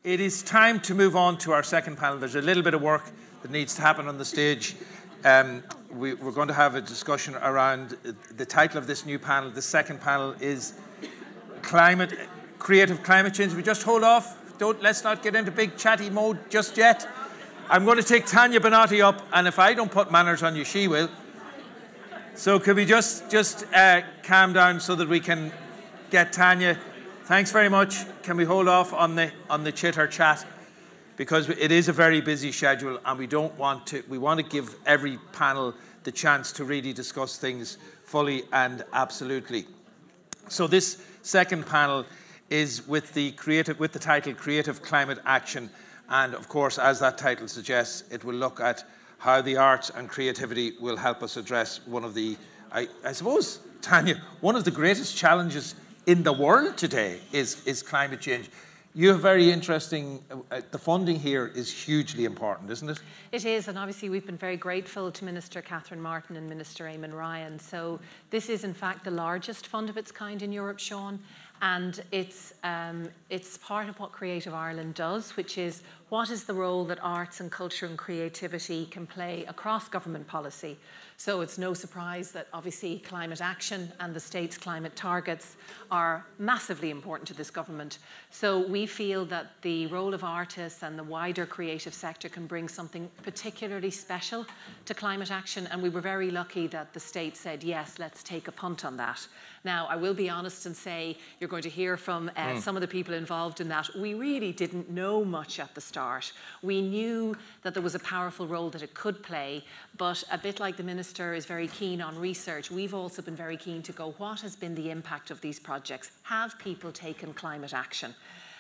It is time to move on to our second panel. There's a little bit of work that needs to happen on the stage. We're going to have a discussion around the title of this new panel. The second panel is Creative Climate Change. We just hold off. Let's not get into big chatty mode just yet. I'm going to take Tanya Bonatti up, and if I don't put manners on you, she will. So could we just calm down so that we can get Tanya? Thanks very much. Can we hold off on the chitter chat? Because it is a very busy schedule, and we want to give every panel the chance to really discuss things fully and absolutely. So this second panel is with the title Creative Climate Action, and of course, as that title suggests, it will look at how the arts and creativity will help us address one of the, I suppose, Tanya, one of the greatest challenges in the world today is climate change. You have very interesting, the funding here is hugely important, isn't it? It is, and obviously we've been very grateful to Minister Catherine Martin and Minister Eamon Ryan. So this is in fact the largest fund of its kind in Europe, Sean, and it's part of what Creative Ireland does, which is what is the role that arts and culture and creativity can play across government policy. So it's no surprise that obviously climate action and the state's climate targets are massively important to this government. So we feel that the role of artists and the wider creative sector can bring something particularly special to climate action, and we were very lucky that the state said, yes, let's take a punt on that. Now, I will be honest and say, you're going to hear from some of the people involved in that. We really didn't know much at the start. We knew that there was a powerful role that it could play, but a bit like the Minister is very keen on research, we've also been very keen to go, what has been the impact of these projects? Have people taken climate action?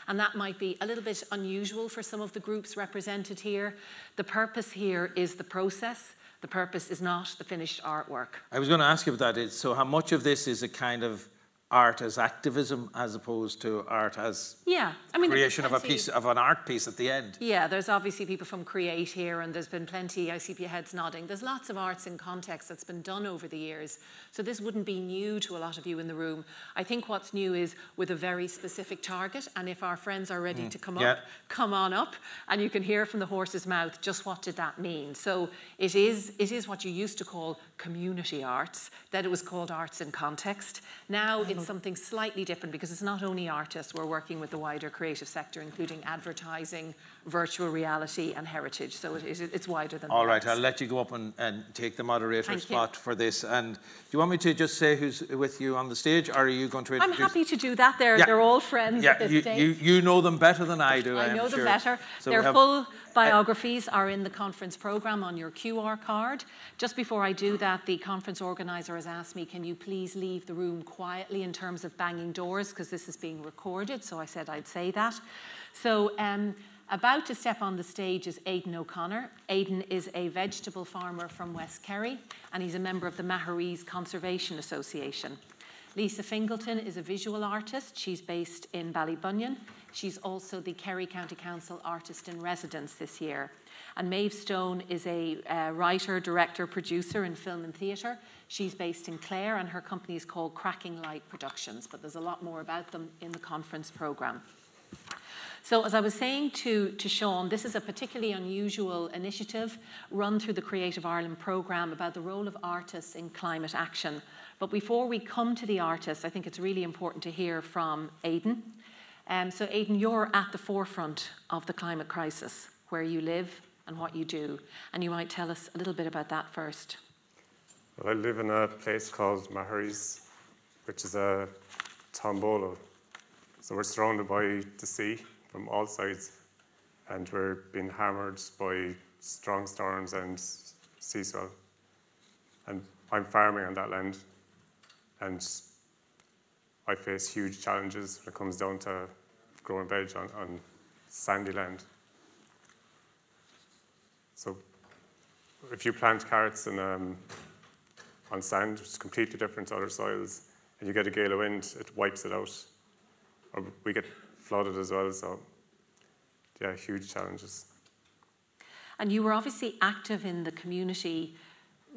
And that might be a little bit unusual for some of the groups represented here. The purpose here is the process. The purpose is not the finished artwork. I was going to ask you about that. So how much of this is a kind of art as activism as opposed to art as creation of an art piece at the end? Yeah, there's obviously people from Create here, and there's been plenty, I see your heads nodding. There's lots of arts in context that's been done over the years. So this wouldn't be new to a lot of you in the room. I think what's new is with a very specific target, and if our friends are ready to come up, come on up, and you can hear from the horse's mouth just what did that mean. So it is what you used to call community arts, then it was called arts in context. Now it's something slightly different because it's not only artists, we're working with the wider creative sector, including advertising, virtual reality and heritage. So it's wider than that. All right, I'll let you go up and take the moderator spot for this. And do you want me to just say who's with you on the stage, or are you going to introduce? I'm happy to do that. They're all friends at this stage. You know them better than I do, I know them better. So their full biographies are in the conference programme on your QR card. Just before I do that, the conference organiser has asked me, can you please leave the room quietly in terms of banging doors, because this is being recorded, so I said I'd say that. So about to step on the stage is Aidan O'Connor. Aidan is a vegetable farmer from West Kerry, and he's a member of the Maharees Conservation Association. Lisa Fingleton is a visual artist. She's based in Ballybunion. She's also the Kerry County Council Artist in Residence this year. And Maeve Stone is a writer, director, producer in film and theatre. She's based in Clare, and her company is called Cracking Light Productions, but there's a lot more about them in the conference programme. So as I was saying to Sean, this is a particularly unusual initiative run through the Creative Ireland programme about the role of artists in climate action. But before we come to the artists, I think it's really important to hear from Aidan. So Aidan, you're at the forefront of the climate crisis, where you live and what you do. And you might tell us a little bit about that first. Well, I live in a place called Maharees, which is a tombolo. So we're surrounded by the sea from all sides, and we're being hammered by strong storms and sea swell. And I'm farming on that land, and I face huge challenges when it comes down to growing veg on sandy land. So if you plant carrots on sand, which is completely different to other soils, and you get a gale of wind, it wipes it out. Or we get flooded as well, so yeah, huge challenges. And you were obviously active in the community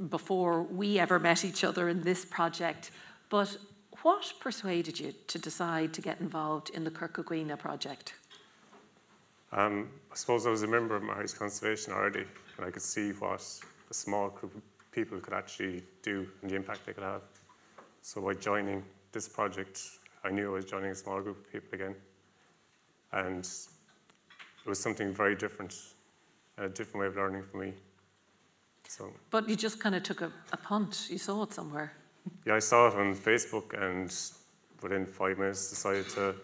before we ever met each other in this project, but what persuaded you to decide to get involved in the Kirkagwina project? I suppose I was a member of Mary's Conservation already, and I could see what a small group of people could actually do and the impact they could have. So by joining this project, I knew I was joining a small group of people again. And it was something very different, a different way of learning for me. So, but you just kind of took a punt. You saw it somewhere. Yeah, I saw it on Facebook, and within 5 minutes decided to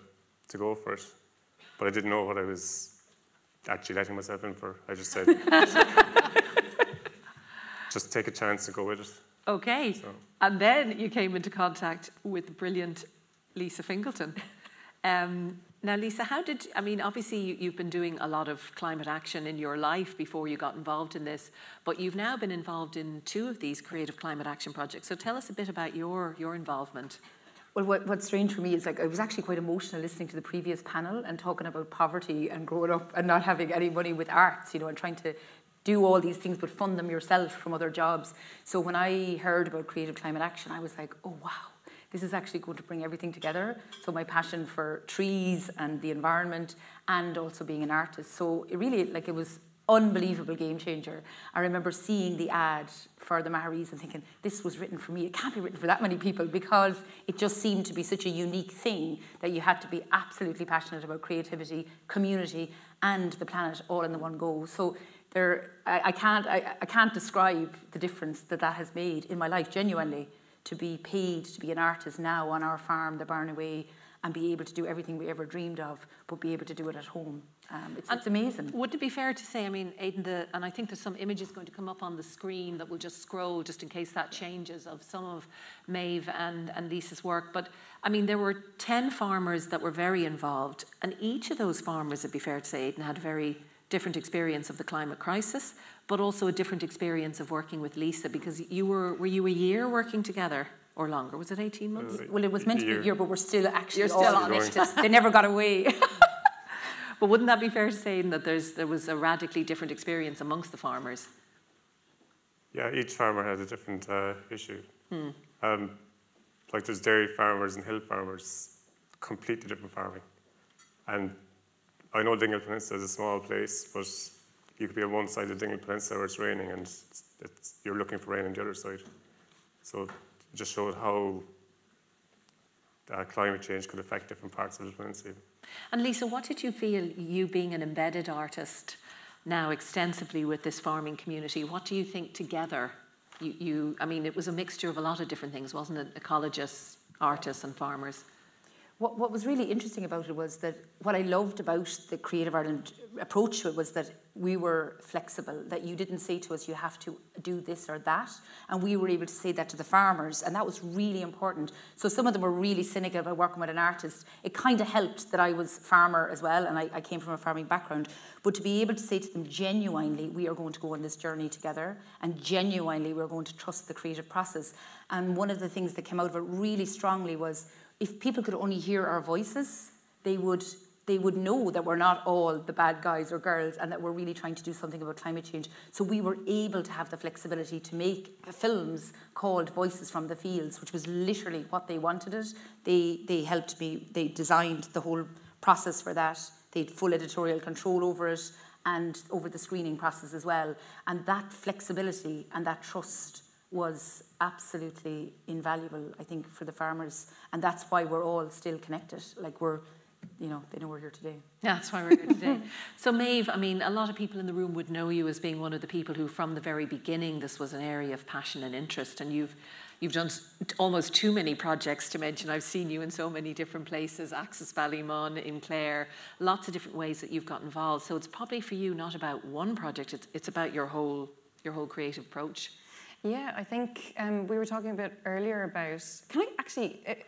go for it. But I didn't know what I was actually letting myself in for. I just said, just take a chance to go with it. Okay. So. And then you came into contact with the brilliant Lisa Fingleton. Now, Lisa, obviously you've been doing a lot of climate action in your life before you got involved in this, but you've now been involved in 2 of these creative climate action projects. So tell us a bit about your involvement. Well, what's strange for me is, like, I was actually quite emotional listening to the previous panel and talking about poverty and growing up and not having any money with arts, and trying to do all these things but fund them yourself from other jobs. So when I heard about creative climate action, I was like, oh, wow. This is actually going to bring everything together. So my passion for trees and the environment and also being an artist. So it really, it was unbelievable game changer. I remember seeing the ad for the Maharis and thinking, this was written for me. It can't be written for that many people, because it just seemed to be such a unique thing that you had to be absolutely passionate about creativity, community, and the planet all in the one go. So I can't describe the difference that has made in my life, genuinely. To be paid to be an artist now on our farm, the Barnaway, and be able to do everything we ever dreamed of, but be able to do it at home. It's amazing. Would it be fair to say, Aidan, and I think there's some images going to come up on the screen that we'll just scroll just in case that changes, of some of Maeve and Lisa's work, but there were 10 farmers that were very involved, and each of those farmers, it'd be fair to say, Aidan, had a very different experience of the climate crisis, but also a different experience of working with Lisa, because were you a year working together or longer? Was it 18 months? Well, it was meant to be a year, but we're still actually You're still on it. They never got away. But wouldn't that be fair to say that there was a radically different experience amongst the farmers? Yeah, each farmer had a different issue. There's dairy farmers and hill farmers, completely different farming. And I know Dingle Peninsula is a small place, but you could be on one side of Dingle Peninsula where it's raining and you're looking for rain on the other side. So it just showed how climate change could affect different parts of the peninsula. And Lisa, what did you feel, you being an embedded artist now extensively with this farming community, what do you think together? It was a mixture of a lot of different things, wasn't it? Ecologists, artists and farmers. What was really interesting about it was that what I loved about the Creative Ireland approach to it was that we were flexible, that you didn't say to us, you have to do this or that. And we were able to say that to the farmers, and that was really important. So some of them were really cynical about working with an artist. It kind of helped that I was farmer as well, and I came from a farming background. But to be able to say to them, genuinely, we are going to go on this journey together, and genuinely, we're going to trust the creative process. And one of the things that came out of it really strongly was, if people could only hear our voices, they would know that we're not all the bad guys or girls, and that we're really trying to do something about climate change. So we were able to have the flexibility to make films called Voices from the Fields, which was literally what they wanted it. They helped me, they designed the whole process for that. They had full editorial control over it and over the screening process as well. And that flexibility and that trust was absolutely invaluable, I think, for the farmers. And that's why we're all still connected. They know we're here today. Yeah, that's why we're here today. So Maeve, a lot of people in the room would know you as being one of the people who, from the very beginning, this was an area of passion and interest, and you've done almost too many projects to mention. I've seen you in so many different places, Axis Ballymun, in Clare, lots of different ways that you've got involved. So it's probably for you not about one project, it's about your whole creative approach. Yeah, I think we were talking a bit earlier about,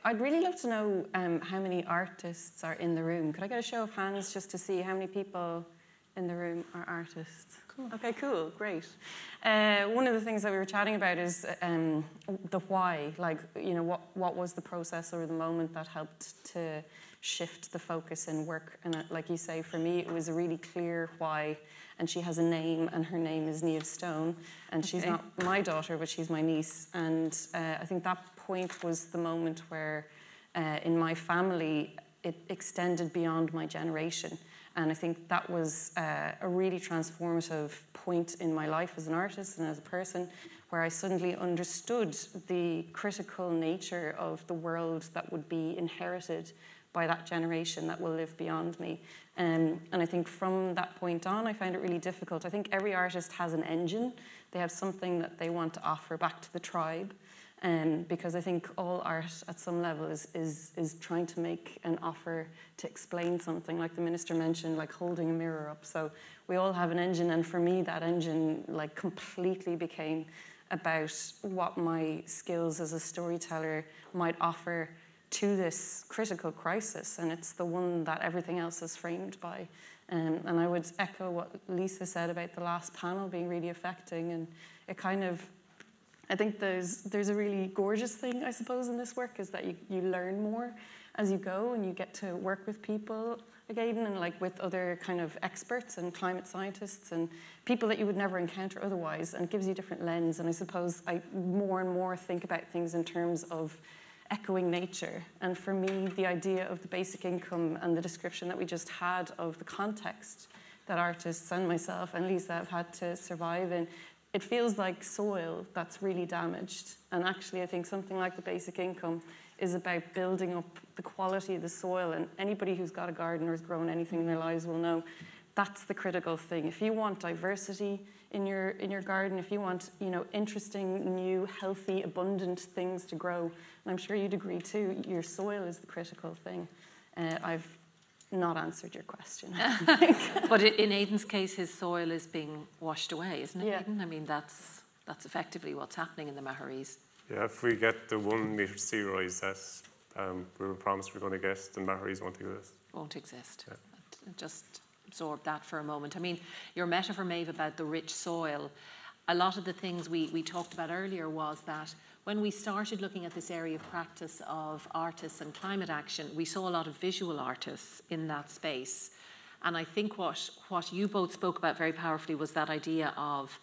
I'd really love to know how many artists are in the room. Could I get a show of hands just to see how many people in the room are artists? Cool. Okay, cool, great. One of the things that we were chatting about is the why, what was the process or the moment that helped to shift the focus in work. And like you say, for me, it was a really clear why. And she has a name, and her name is Niamh Stone. And she's not my daughter, but she's my niece. And I think that point was the moment where in my family, it extended beyond my generation. And I think that was a really transformative point in my life as an artist and as a person, where I suddenly understood the critical nature of the world that would be inherited by that generation that will live beyond me. And I think from that point on, I found it really difficult. I think every artist has an engine. They have something that they want to offer back to the tribe. Because I think all art at some level is trying to make an offer to explain something, like the minister mentioned, like holding a mirror up. So we all have an engine, and for me that engine like completely became about what my skills as a storyteller might offer to this critical crisis, and it's the one that everything else is framed by. And I would echo what Lisa said about the last panel being really affecting, and it kind of, I think there's a really gorgeous thing, I suppose, in this work, is that you learn more as you go, and you get to work with people like Aidan, and like with other kind of experts and climate scientists and people that you would never encounter otherwise, and it gives you a different lens. And I suppose I more and more think about things in terms of echoing nature. And for me, the idea of the basic income and the description that we just had of the context that artists and myself and Lisa have had to survive in, it feels like soil that's really damaged. And actually, I think something like the basic income is about building up the quality of the soil. And anybody who's got a garden or has grown anything in their lives will know that's the critical thing. If you want diversity in your garden, if you want, you know, interesting, new, healthy, abundant things to grow, and I'm sure you'd agree too, your soil is the critical thing. I've not answered your question. But in Aidan's case, his soil is being washed away, isn't it, Yeah. Aidan? I mean, that's effectively what's happening in the Maharees. Yeah, if we get the 1 metre sea rise that we were promised we're going to get, the Maharees won't exist. Won't exist. Yeah. Just absorb that for a moment. I mean, your metaphor, Maeve, about the rich soil, a lot of the things we talked about earlier was that when we started looking at this area of practice of artists and climate action, we saw a lot of visual artists in that space. And I think what you both spoke about very powerfully was that idea of,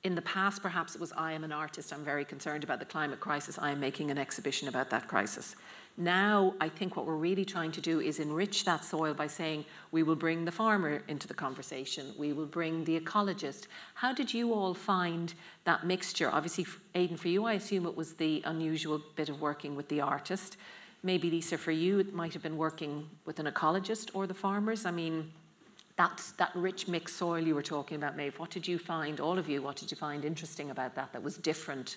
in the past, perhaps it was, I am an artist, I'm very concerned about the climate crisis, I am making an exhibition about that crisis. Now, I think what we're really trying to do is enrich that soil by saying we will bring the farmer into the conversation, we will bring the ecologist. How did you all find that mixture? Obviously, Aidan, for you, I assume it was the unusual bit of working with the artist. Maybe, Lisa, for you, it might have been working with an ecologist or the farmers. I mean, that rich mixed soil you were talking about, Maeve, what did you find, all of you, what did you find interesting about that was different?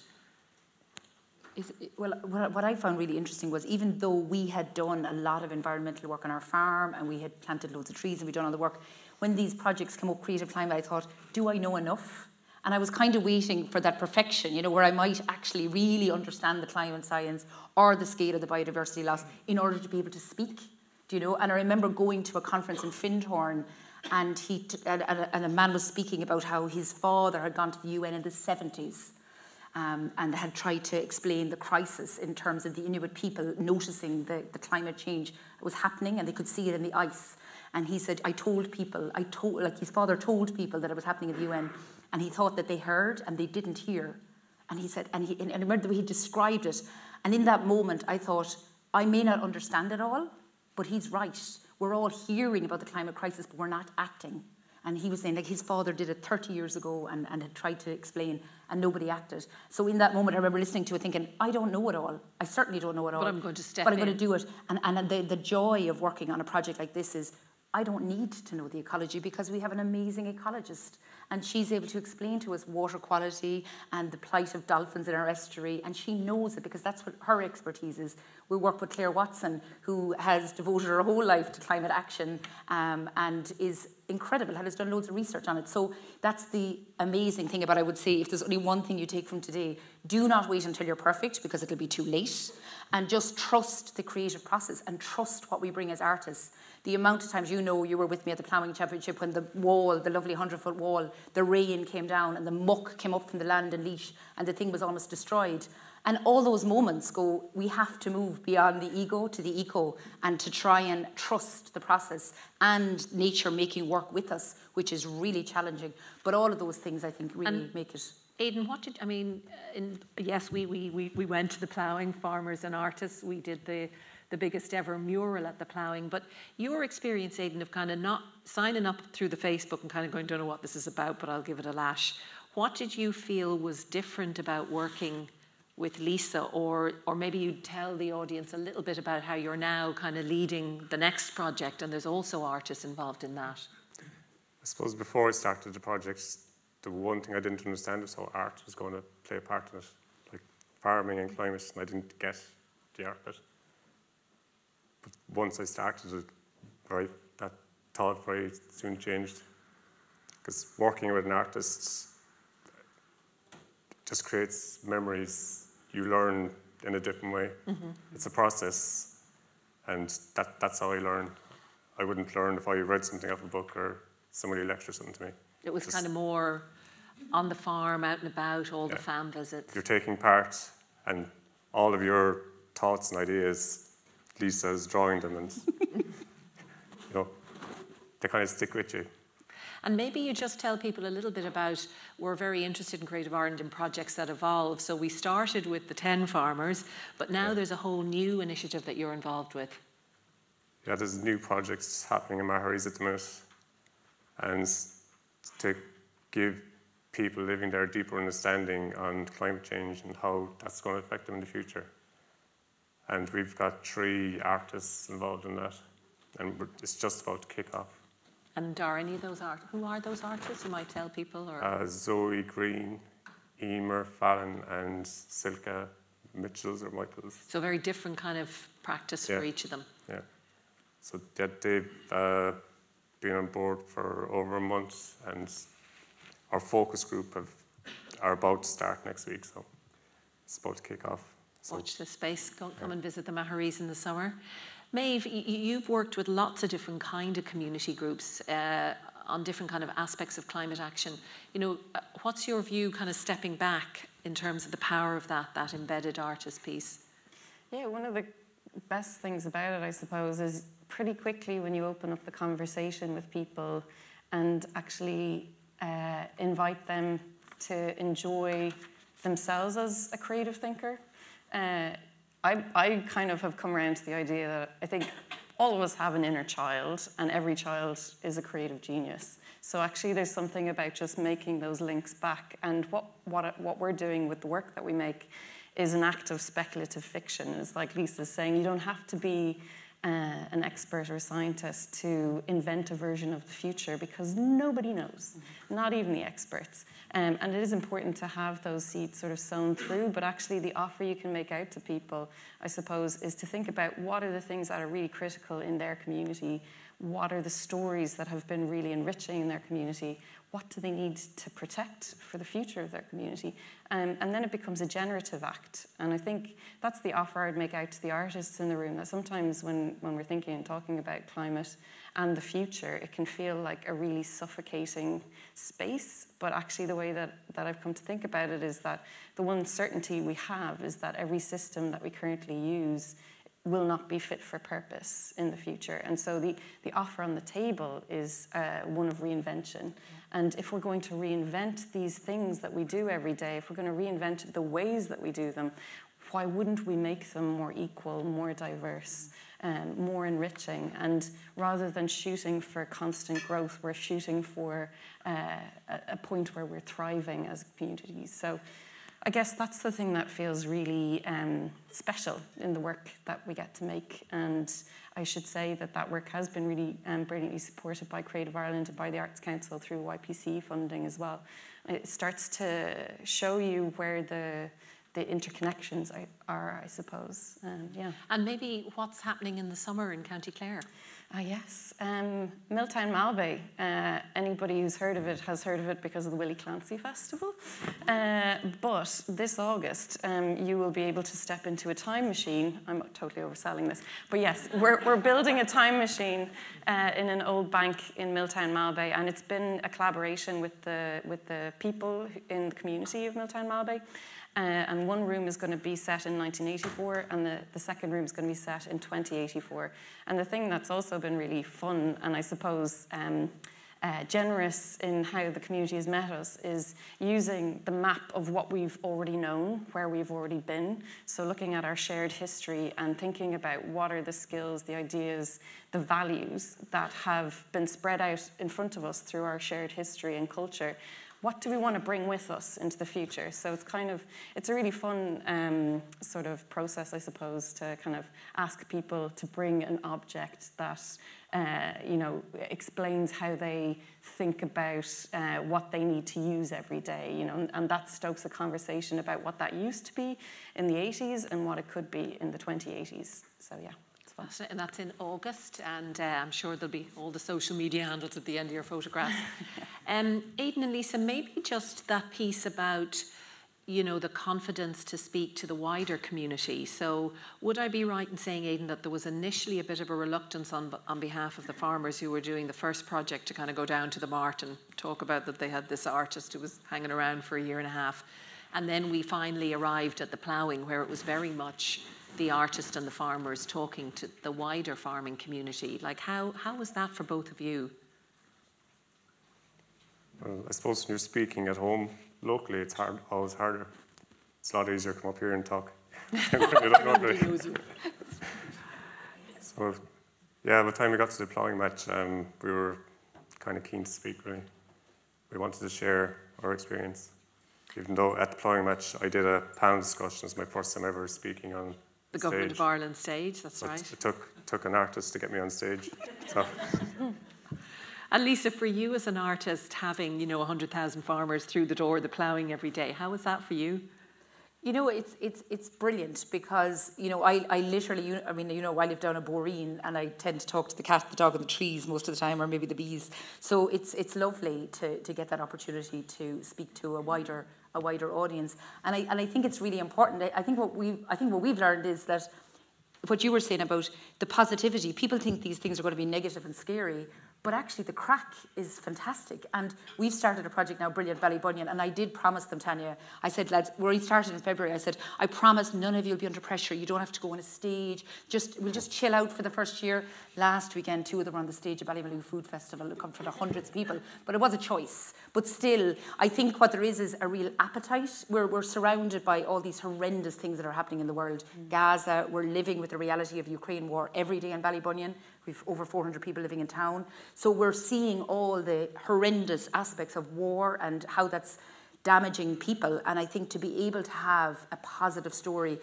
Well, what I found really interesting was, even though we had done a lot of environmental work on our farm and we had planted loads of trees and we'd done all the work, when these projects came up, Creative Climate, I thought, do I know enough? And I was kind of waiting for that perfection, you know, where I might actually really understand the climate science or the scale of the biodiversity loss in order to be able to speak, do you know? And I remember going to a conference in Findhorn, and a man was speaking about how his father had gone to the UN in the 70s. And had tried to explain the crisis in terms of the Inuit people noticing the climate change was happening, and they could see it in the ice. And he said, like his father told people that it was happening at the UN, and he thought that they heard and they didn't hear. And he said, and I remember the way he described it. And in that moment, I thought, I may not understand it all, but he's right. We're all hearing about the climate crisis, but we're not acting. And he was saying, like, his father did it 30 years ago and had tried to explain, and nobody acted. So in that moment, I remember listening to it thinking, I don't know it all. I certainly don't know it all. But I'm going to step in. But I'm going to do it. And the joy of working on a project like this is, I don't need to know the ecology because we have an amazing ecologist. And she's able to explain to us water quality and the plight of dolphins in our estuary. And she knows it because that's what her expertise is. We work with Claire Watson, who has devoted her whole life to climate action and is incredible, has done loads of research on it. So that's the amazing thing about, I would say, if there's only one thing you take from today, do not wait until you're perfect because it'll be too late. And just trust the creative process and trust what we bring as artists. The amount of times, you know, you were with me at the ploughing championship when the wall, the lovely 100-foot wall, the rain came down and the muck came up from the land and leach and the thing was almost destroyed. And all those moments go, we have to move beyond the ego to the eco and to try and trust the process and nature making work with us, which is really challenging. But all of those things, I think, really make it. Aidan, yes, we went to the ploughing, farmers and artists. We did the the biggest ever mural at the ploughing. But your experience, Aidan, of kind of not signing up through the Facebook and kind of going, don't know what this is about, but I'll give it a lash. What did you feel was different about working with Lisa, or maybe you'd tell the audience a little bit about how you're now kind of leading the next project, and there's also artists involved in that? I suppose before I started the project, the one thing I didn't understand was how art was going to play a part in it, like farming and climate, and I didn't get the art bit. But once I started it, that thought very soon changed, because working with an artist just creates memories. You learn in a different way. Mm-hmm. It's a process, and that's how I learn. I wouldn't learn if I read something off a book or somebody lectured something to me. It was kind of more on the farm, out and about, all the farm visits. You're taking part, and all of your thoughts and ideas, Lisa's drawing them, and they kind of stick with you. And maybe you just tell people a little bit about, we're very interested in Creative Ireland and projects that evolve. So we started with the 10 farmers, but now there's a whole new initiative that you're involved with. Yeah, there's new projects happening in Maharis at the minute. And to give people living there a deeper understanding on climate change and how that's going to affect them in the future. And we've got 3 artists involved in that. And it's just about to kick off. And are any of those who are those artists? You might tell people. Or Zoe Green, Emer Fallon, and Silke Mitchells or Michaels. So very different kind of practice for each of them. Yeah. So they've been on board for over a month, and our focus group are about to start next week. So it's about to kick off. So watch this space. Come and visit the Maharis in the summer. Maeve, you've worked with lots of different kind of community groups on different kind of aspects of climate action. What's your view kind of stepping back in terms of the power of that embedded artist piece? Yeah, one of the best things about it, I suppose, is pretty quickly when you open up the conversation with people and actually invite them to enjoy themselves as a creative thinker. I kind of have come around to the idea that I think all of us have an inner child, and every child is a creative genius. So actually there's something about just making those links back, and what we're doing with the work that we make is an act of speculative fiction. It's like Lisa's saying, you don't have to be an expert or a scientist to invent a version of the future, because nobody knows, not even the experts. And it is important to have those seeds sort of sown through, but actually the offer you can make out to people, I suppose, is to think about what are the things that are really critical in their community, what are the stories that have been really enriching in their community, what do they need to protect for the future of their community, and then it becomes a generative act. And I think that's the offer I'd make out to the artists in the room, that sometimes when we're thinking and talking about climate and the future, it can feel like a really suffocating space, but actually the way that I've come to think about it is that the one certainty we have is that every system that we currently use will not be fit for purpose in the future. And so the offer on the table is one of reinvention. And if we're going to reinvent these things that we do every day, if we're going to reinvent the ways that we do them, why wouldn't we make them more equal, more diverse, more enriching? And rather than shooting for constant growth, we're shooting for a point where we're thriving as communities. So I guess that's the thing that feels really special in the work that we get to make. And I should say that work has been really brilliantly supported by Creative Ireland and by the Arts Council through YPC funding as well. It starts to show you where the interconnections are, I suppose. And maybe what's happening in the summer in County Clare? Yes, Milltown Malbay. Anybody who's heard of it has heard of it because of the Willie Clancy Festival. But this August, you will be able to step into a time machine. I'm totally overselling this. But yes, we're building a time machine in an old bank in Milltown Malbay, and it's been a collaboration with the people in the community of Milltown Malbay. And one room is going to be set in 1984, and the second room is going to be set in 2084. And the thing that's also been really fun, and I suppose generous in how the community has met us is using the map of what we've already known, where we've already been. So looking at our shared history and thinking about what are the skills, the ideas, the values that have been spread out in front of us through our shared history and culture. What do we want to bring with us into the future? So it's a really fun sort of process, I suppose, to kind of ask people to bring an object that, explains how they think about what they need to use every day, and that stokes a conversation about what that used to be in the 80s and what it could be in the 2080s. So yeah. And that's in August, and I'm sure there'll be all the social media handles at the end of your photographs. Aidan and Lisa, maybe just that piece about, the confidence to speak to the wider community. So would I be right in saying, Aidan, that there was initially a bit of a reluctance on behalf of the farmers who were doing the first project to kind of go down to the mart and talk about that they had this artist who was hanging around for a year and a half. And then we finally arrived at the ploughing, where it was very much the artist and the farmers talking to the wider farming community. Like, how was that for both of you? Well, I suppose when you're speaking at home locally, it's always harder. It's a lot easier to come up here and talk. So, yeah, by the time we got to the ploughing match, we were kind of keen to speak, really. We wanted to share our experience. Even though at the ploughing match, I did a panel discussion. It was my first time ever speaking on the Government of Ireland stage, that's right. It took an artist to get me on stage. So. And Lisa, for you as an artist, having 100,000 farmers through the door, the ploughing every day, how was that for you? It's brilliant because I literally I live down in Boreen and I tend to talk to the cat, the dog, and the trees most of the time, or maybe the bees. So it's lovely to get that opportunity to speak to a wider audience, and I think it's really important. I think what we've learned is that what you were saying about the positivity. People think these things are going to be negative and scary, but actually the crack is fantastic. And we've started a project now, Brilliant Ballybunion, and I did promise them, Tanya, I said, lads, we started in February, I said, I promise none of you will be under pressure. You don't have to go on a stage. We'll just chill out for the first year. Last weekend, 2 of them were on the stage at Ballymaloe Food Festival. It come for the hundreds of people, but it was a choice. But still, I think what there is a real appetite. We're surrounded by all these horrendous things that are happening in the world. Gaza, we're living with the reality of Ukraine war every day in Ballybunion. We've over 400 people living in town. So we're seeing all the horrendous aspects of war and how that's damaging people. And I think to be able to have a positive story,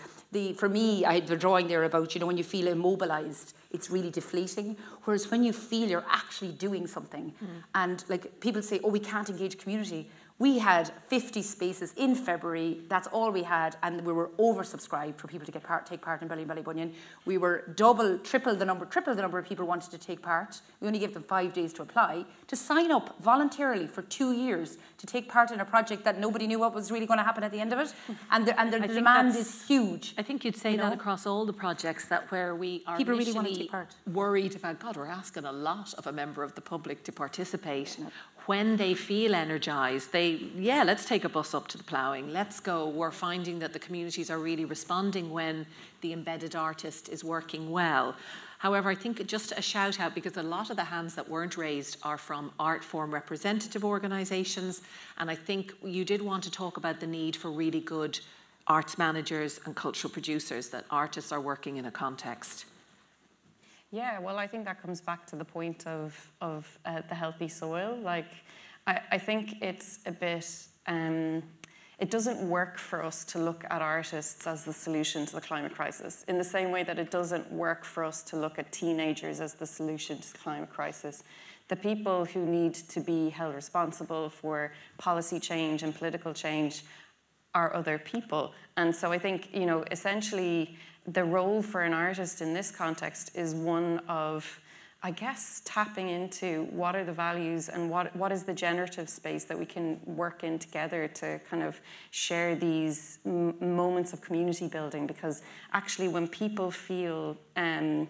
for me, I had the drawing there about, when you feel immobilized, it's really deflating. Whereas when you feel you're actually doing something, and like people say, oh, we can't engage community. We had 50 spaces in February. That's all we had, and we were oversubscribed for people to take part in Ballybunion. We were triple the number of people wanted to take part. We only gave them 5 days to apply, to sign up voluntarily for 2 years to take part in a project that nobody knew what was really going to happen at the end of it. And the demand is huge. I think you'd say that across all the projects, that where we are people really want to take part. Worried about, God, we're asking a lot of a member of the public to participate. When they feel energised, let's take a bus up to the ploughing, let's go. We're finding that the communities are really responding when the embedded artist is working well. However, I think just a shout out, because a lot of the hands that weren't raised are from art form representative organisations, and I think you did want to talk about the need for really good arts managers and cultural producers, that artists are working in a context. Yeah, well, I think that comes back to the point of the healthy soil. Like, I think it's a bit, it doesn't work for us to look at artists as the solution to the climate crisis, in the same way that it doesn't work for us to look at teenagers as the solution to the climate crisis. The people who need to be held responsible for policy change and political change are other people. And so I think, essentially, the role for an artist in this context is one of, I guess, tapping into what are the values and what is the generative space that we can work in together to kind of share these moments of community building. Because actually when people feel, when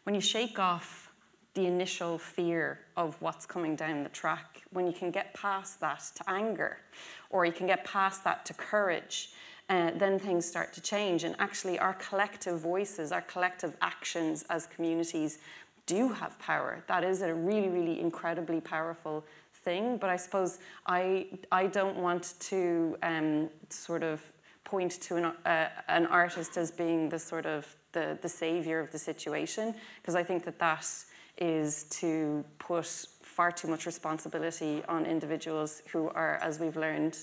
you shake off the initial fear of what's coming down the track, when you can get past that to anger, or you can get past that to courage, then things start to change. And actually our collective voices, our collective actions as communities do have power. That is a really, really incredibly powerful thing. But I suppose I don't want to sort of point to an artist as being the sort of the savior of the situation, because I think that is to put far too much responsibility on individuals who are, as we've learned,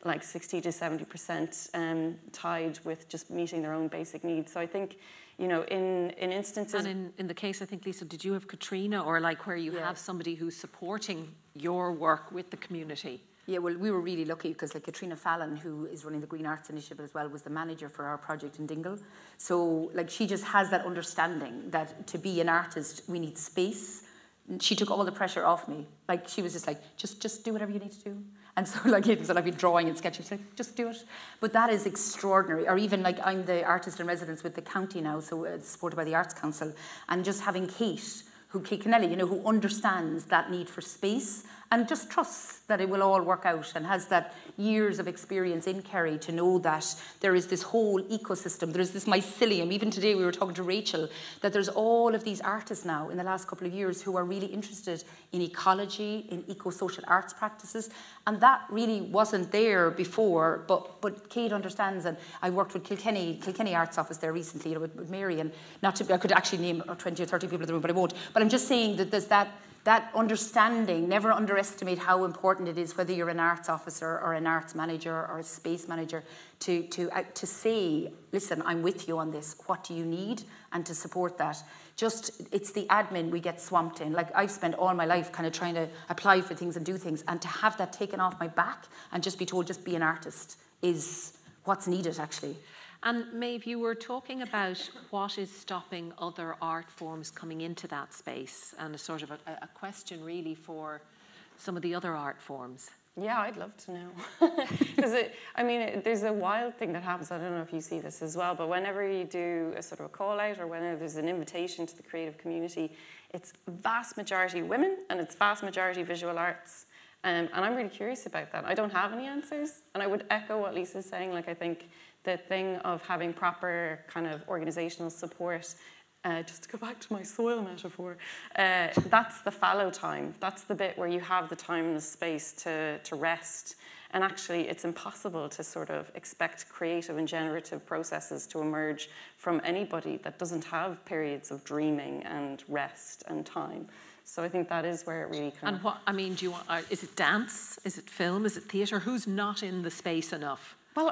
like 60 to 70% tied with just meeting their own basic needs. So I think, you know, in instances... And in the case, I think, Lisa, did you have Katrina, or like where you have somebody who's supporting your work with the community? Yeah, well, we were really lucky because like Katrina Fallon, who is running the Green Arts Initiative as well, was the manager for our project in Dingle. So like she just has that understanding that to be an artist, we need space. She took all the pressure off me. Like she was just like, just do whatever you need to do. And so like instead I'd be drawing and sketching, she's like, just do it. But that is extraordinary. Or even like I'm the artist in residence with the county now, so it's supported by the Arts Council. And just having Kate Kennelly, you know, who understands that need for space and just trusts that it will all work out, and has that years of experience in Kerry to know that there is this whole ecosystem, there is this mycelium. Even today we were talking to Rachel, that there's all of these artists now in the last couple of years who are really interested in ecology, in eco-social arts practices, and that really wasn't there before, but Kate understands. And I worked with Kilkenny Arts Office there recently, you know, with Mary, and I could actually name 20 or 30 people in the room, but I won't. But I'm just saying that there's that understanding. Never underestimate how important it is, whether you're an arts officer or an arts manager or a space manager, to say, listen, I'm with you on this. What do you need? And to support that. It's the admin we get swamped in. Like I've spent all my life kind of trying to apply for things and do things, and to have that taken off my back and just be told, just be an artist, is what's needed actually. And Maeve, you were talking about what is stopping other art forms coming into that space, and a sort of a question really for some of the other art forms. Yeah, I'd love to know. Because there's a wild thing that happens. I don't know if you see this as well, but whenever you do a sort of a call out, or whenever there's an invitation to the creative community, it's vast majority women and it's vast majority visual arts. And I'm really curious about that. I don't have any answers. And I would echo what Lisa's saying. Like, I think the thing of having proper kind of organisational support, just to go back to my soil metaphor, that's the fallow time. That's the bit where you have the time and the space to rest. And actually, it's impossible to sort of expect creative and generative processes to emerge from anybody that doesn't have periods of dreaming and rest and time. So I think that is where it really kind of... And what, I mean, do you want, is it dance? Is it film? Is it theatre? Who's not in the space enough? Well,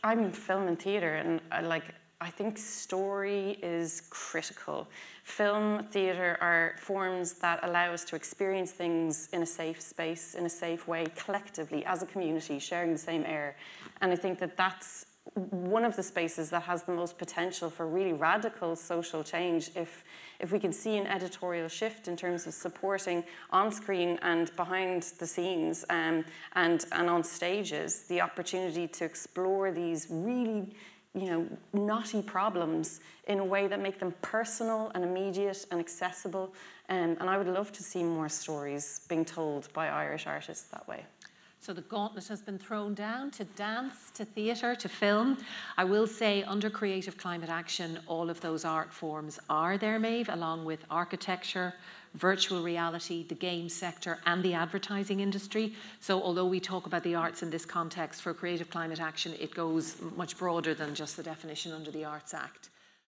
I'm film and theatre, and I think story is critical. Film, theatre are forms that allow us to experience things in a safe space, in a safe way, collectively, as a community, sharing the same air. And I think that that's one of the spaces that has the most potential for really radical social change if we can see an editorial shift in terms of supporting on screen and behind the scenes and on stages the opportunity to explore these really, you know, knotty problems in a way that make them personal and immediate and accessible. And I would love to see more stories being told by Irish artists that way. So the gauntlet has been thrown down to dance, to theatre, to film. I will say under Creative Climate Action, all of those art forms are there, Maeve, along with architecture, virtual reality, the game sector and the advertising industry. So although we talk about the arts in this context, for Creative Climate Action, it goes much broader than just the definition under the Arts Act.